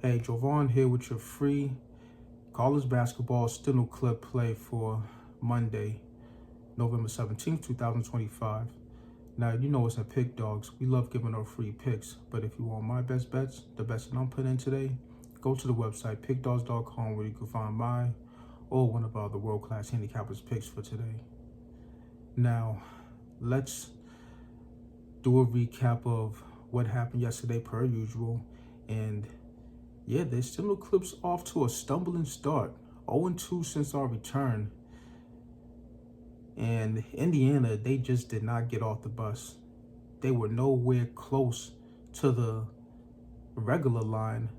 Hey, Jovan here with your free college basketball steno clip play for Monday, November 17th, 2025. Now, you know it's at Pick Dawgz. We love giving our free picks, but if you want my best bets, the bets that I'm putting in today, go to the website, pickdawgz.com, where you can find my or one of our other world-class handicappers picks for today. Now, let's do a recap of what happened yesterday per usual. And yeah, the Extendo clips off to a stumbling start. 0-2 since our return. And Indiana, they just did not get off the bus. They were nowhere close to the regular line,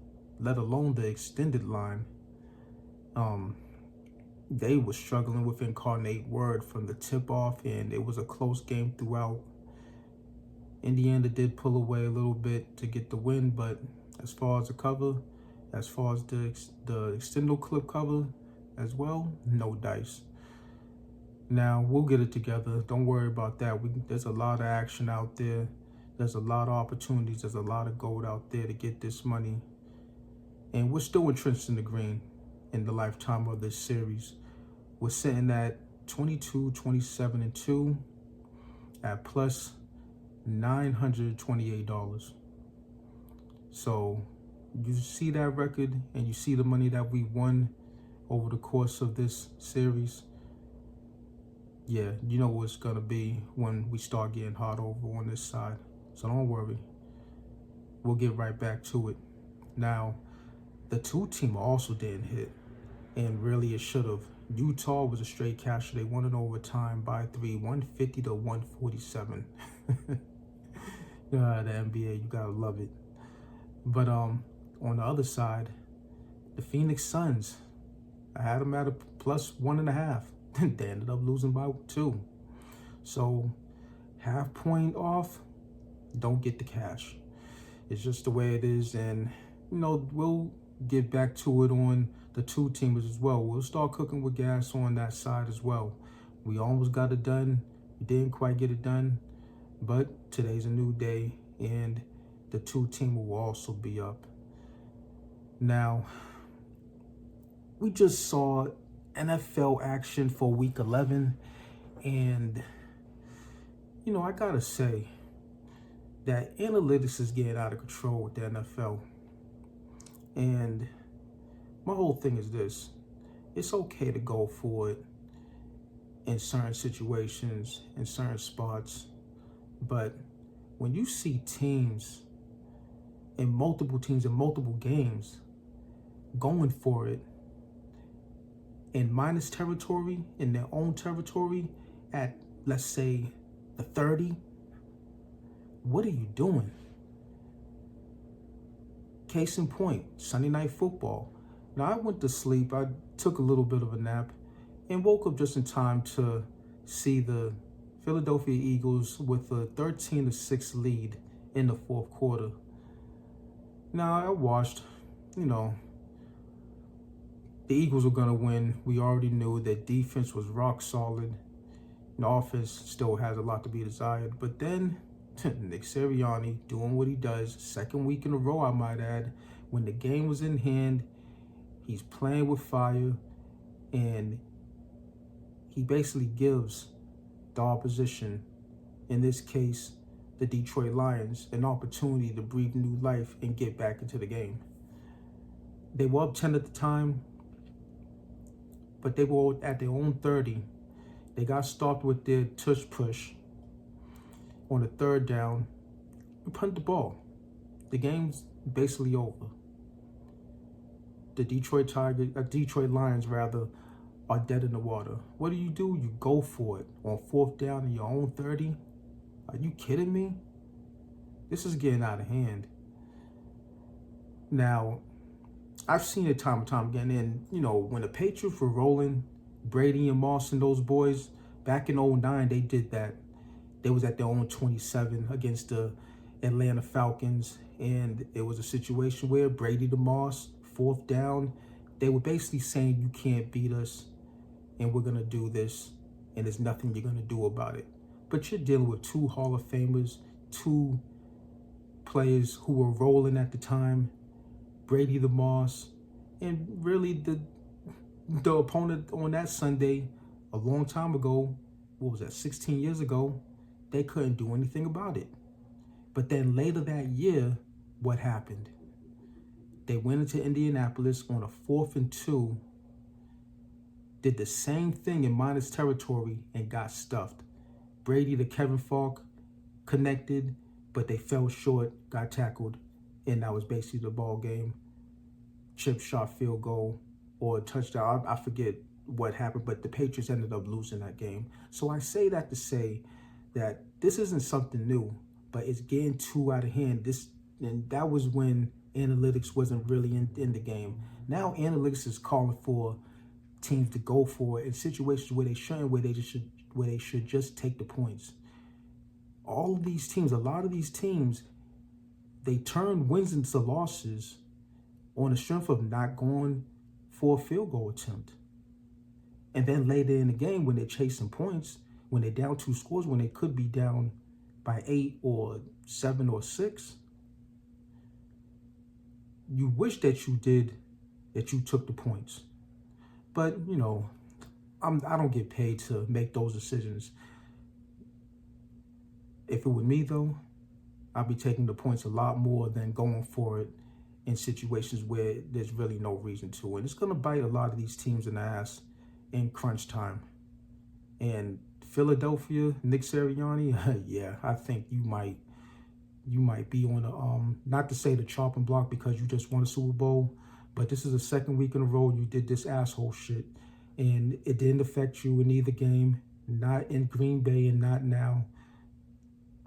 let alone the extended line. They were struggling with Incarnate Word from the tip-off, and it was a close game throughout. Indiana did pull away a little bit to get the win, but as far as the cover, as far as the Extendo clip cover as well, no dice. Now, we'll get it together. Don't worry about that. There's a lot of action out there. There's a lot of opportunities. There's a lot of gold out there to get this money. And we're still entrenched in the green in the lifetime of this series. We're sitting at 22, 27, and 2 at plus $928. So you see that record and you see the money that we won over the course of this series. Yeah, you know what it's gonna be when we start getting hot over on this side. So don't worry, we'll get right back to it. Now, the two team also didn't hit, and really it should have. Utah was a straight casher. They won in overtime by 3, 150 to 147. The NBA, you gotta love it. But on the other side, the Phoenix Suns, I had them at a plus 1.5. They ended up losing by 2. So half point off, don't get the cash. It's just the way it is. And, you know, we'll get back to it on the two teamers as well. We'll start cooking with gas on that side as well. We almost got it done. We didn't quite get it done. But today's a new day, and the two teamer will also be up. Now, we just saw NFL action for week 11, and you know, I gotta say that analytics is getting out of control with the NFL. And my whole thing is this: it's okay to go for it in certain situations, in certain spots, but when you see teams in multiple games going for it in minus territory, in their own territory, at, let's say, the 30, what are you doing? Case in point, Sunday Night Football. Now, I went to sleep, I took a little bit of a nap, and woke up just in time to see the Philadelphia Eagles with a 13-6 lead in the fourth quarter. Now, I watched, you know, the Eagles were going to win. We already knew that defense was rock solid. And offense still has a lot to be desired. But then Nick Sirianni doing what he does, second week in a row, I might add, when the game was in hand, he's playing with fire, and he basically gives the opposition, in this case, the Detroit Lions, an opportunity to breathe new life and get back into the game. They were up 10 at the time, but they were at their own 30. They got stopped with their tush push on the third down and punted the ball. The game's basically over. The Detroit Lions are dead in the water. What do? You go for it on fourth down in your own 30? Are you kidding me? This is getting out of hand. Now, I've seen it time and time again. And, you know, when the Patriots were rolling, Brady and Moss and those boys, back in 09, they did that. They was at their own 27 against the Atlanta Falcons. And it was a situation where Brady to Moss, fourth down, they were basically saying, you can't beat us, and we're going to do this, and there's nothing you're going to do about it. But you're dealing with two Hall of Famers, two players who were rolling at the time, Brady the Moss, and really the opponent on that Sunday, a long time ago, what was that, 16 years ago, they couldn't do anything about it. But then later that year, what happened? They went into Indianapolis on a 4th and 2, did the same thing in minus territory and got stuffed. Brady to Kevin Falk connected, but they fell short, got tackled, and that was basically the ball game. Chip shot, field goal, or a touchdown. I forget what happened, but the Patriots ended up losing that game. So I say that to say that this isn't something new, but it's getting too out of hand. And that was when analytics wasn't really in the game. Now analytics is calling for teams to go for it in situations where they shouldn't, where they should just take the points. All of these teams, a lot of these teams, they turn wins into losses on the strength of not going for a field goal attempt. And then later in the game, when they're chasing points, when they're down 2 scores, when they could be down by 8 or 7 or 6, you wish that you took the points. But, you know, I don't get paid to make those decisions. If it were me, though, I'd be taking the points a lot more than going for it in situations where there's really no reason to. And it's going to bite a lot of these teams in the ass in crunch time. And Philadelphia, Nick Sirianni, yeah, I think you might be on a, not to say the chopping block because you just won a Super Bowl, but this is the 2nd week in a row you did this asshole shit. And it didn't affect you in either game, not in Green Bay and not now.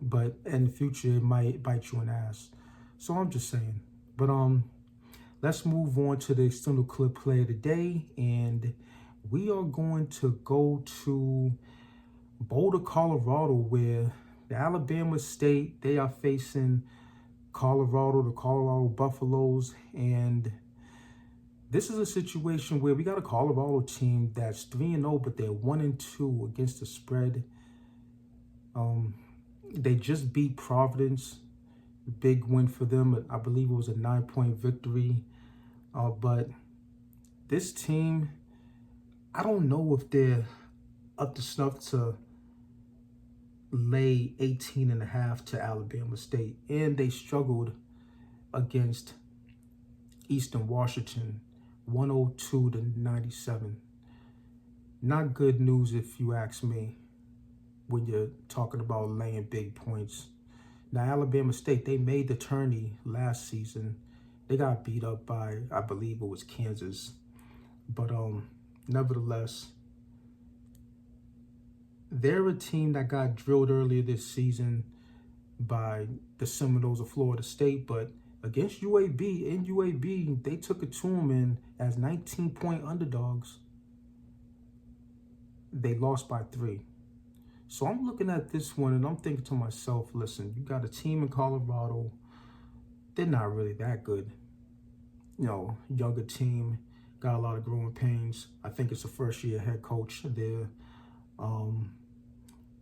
But in the future, it might bite you in the ass. So I'm just saying. But let's move on to the extended clip play of the day. And we are going to go to Boulder, Colorado, where the Alabama State, they are facing Colorado, the Colorado Buffaloes. And this is a situation where we got a Colorado team that's 3-0, but they're 1-2 against the spread. They just beat Providence. Big win for them. I believe it was a 9-point victory. But this team, I don't know if they're up to snuff to lay 18.5 to Alabama State. And they struggled against Eastern Washington, 102-97. Not good news if you ask me when you're talking about laying big points. Now, Alabama State, they made the tourney last season. They got beat up by, I believe it was Kansas. But nevertheless, they're a team that got drilled earlier this season by the Seminoles of Florida State. But against UAB, in UAB, they took it to them, and as 19-point underdogs, they lost by 3. So I'm looking at this one and I'm thinking to myself, listen, you got a team in Colorado. They're not really that good. You know, younger team, got a lot of growing pains. I think it's a first-year head coach there.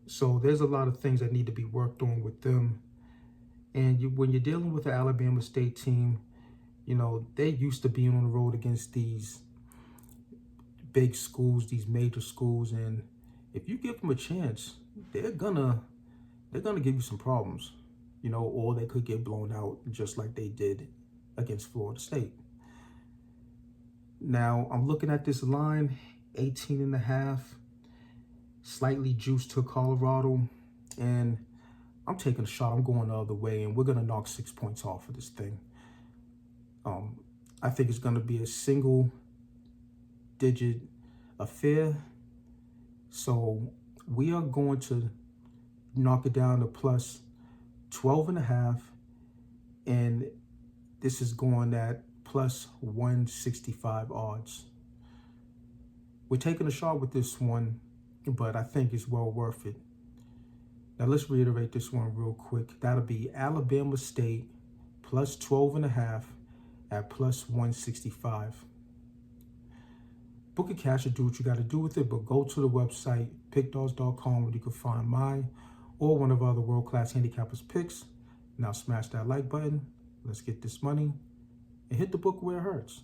So there's a lot of things that need to be worked on with them. And when you're dealing with the Alabama State team, you know, they're used to being on the road against these big schools, these major schools, and if you give them a chance, they're gonna give you some problems, you know, or they could get blown out just like they did against Florida State. Now, I'm looking at this line, 18.5, slightly juiced to Colorado, and I'm taking a shot. I'm going the other way, and we're gonna knock 6 points off of this thing. I think it's gonna be a single-digit affair. So we are going to knock it down to plus 12.5, and this is going at plus 165 odds. We're taking a shot with this one, but I think it's well worth it. Now let's reiterate this one real quick. That'll be Alabama State plus 12.5 at plus 165. Book a cash or do what you got to do with it, but go to the website, pickdawgz.com, where you can find my or one of our other world-class handicappers picks. Now smash that like button. Let's get this money. and hit the book where it hurts.